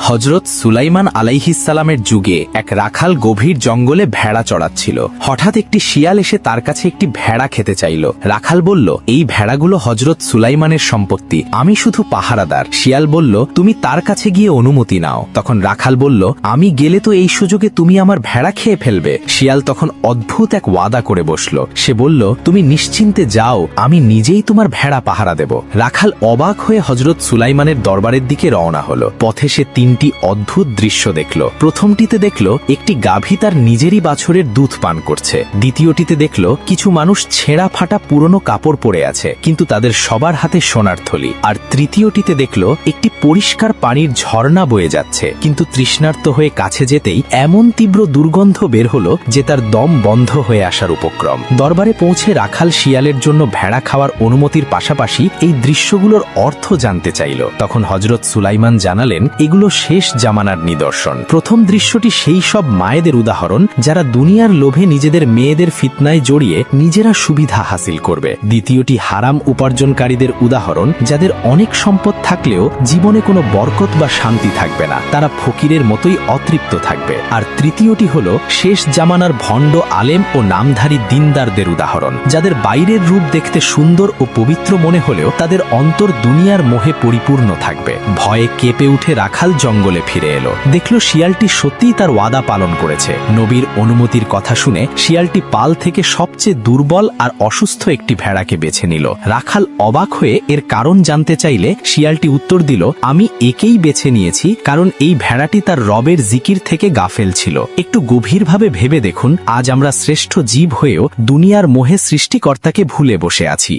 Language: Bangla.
হযরত সুলাইমান আলাইহিসসালামের যুগে এক রাখাল গভীর জঙ্গলে ভেড়া চড়াচ্ছিল। হঠাৎ একটি শিয়াল এসে তার কাছে একটি ভেড়া খেতে চাইল। রাখাল বলল, এই ভেড়াগুলো হযরত সুলাইমানের সম্পত্তি, আমি শুধু পাহারাদার। শিয়াল বলল, তুমি তার কাছে গিয়ে অনুমতি নাও। তখন রাখাল বলল, আমি গেলে তো এই সুযোগে তুমি আমার ভেড়া খেয়ে ফেলবে। শিয়াল তখন অদ্ভুত এক ওয়াদা করে বসল। সে বলল, তুমি নিশ্চিন্তে যাও, আমি নিজেই তোমার ভেড়া পাহারা দেব। রাখাল অবাক হয়ে হযরত সুলাইমানের দরবারের দিকে রওনা হলো। পথে সে তিনটি অদ্ভুত দৃশ্য দেখল। প্রথমটিতে দেখল একটি গাভী তার নিজেরই বাছুরের দুধ পান করছে। দ্বিতীয়টিতে দেখল কিছু মানুষ ছেঁড়া ফাটা পুরনো কাপড় পরে আছে, কিন্তু তাদের সবার হাতে সোনার থলি। আর তৃতীয়টিতে দেখল একটি পরিষ্কার পানির ঝর্ণা বয়ে যাচ্ছে, কিন্তু তৃষ্ণার্ত হয়ে কাছে যেতেই এমন তীব্র দুর্গন্ধ বের হলো যে তার দম বন্ধ হয়ে আসার উপক্রম। দরবারে পৌঁছে রাখাল শিয়ালের জন্য ভেড়া খাওয়ার অনুমতির পাশাপাশি এই দৃশ্যগুলোর অর্থ জানতে চাইল। তখন হযরত সুলাইমান জানালেন, এগুলো শেষ জামানার নিদর্শন। প্রথম দৃশ্যটি সেই সব মায়েদের উদাহরণ যারা দুনিয়ার লোভে নিজেদের মেয়েদের ফিতনায় জড়িয়ে নিজেরা সুবিধা হাসিল করবে। দ্বিতীয়টি হারাম উপার্জনকারীদের উদাহরণ, যাদের অনেক সম্পদ থাকলেও জীবনে কোনো বরকত বা শান্তি থাকবে না, তারা ফকিরের মতোই অতৃপ্ত থাকবে। আর তৃতীয়টি হলো শেষ জামানার ভণ্ড আলেম ও নামধারী দিনদারদের উদাহরণ, যাদের বাইরের রূপ দেখতে সুন্দর ও পবিত্র মনে হলেও তাদের অন্তর দুনিয়ার মোহে পরিপূর্ণ থাকবে। ভয়ে কেঁপে উঠে রাখাল জঙ্গলে ফিরে এলো। দেখল শিয়ালটি সত্যিই তার ওয়াদা পালন করেছে। নবীর অনুমতির কথা শুনে শিয়ালটি পাল থেকে সবচেয়ে দুর্বল আর অসুস্থ একটি ভেড়াকে বেছে নিল। রাখাল অবাক হয়ে এর কারণ জানতে চাইলে শিয়ালটি উত্তর দিল, আমি একেই বেছে নিয়েছি কারণ এই ভেড়াটি তার রবের জিকির থেকে গাফেল ছিল। একটু গভীরভাবে ভেবে দেখুন, আজ আমরা শ্রেষ্ঠ জীব হয়েও দুনিয়ার মোহে সৃষ্টিকর্তাকে ভুলে বসে আছি।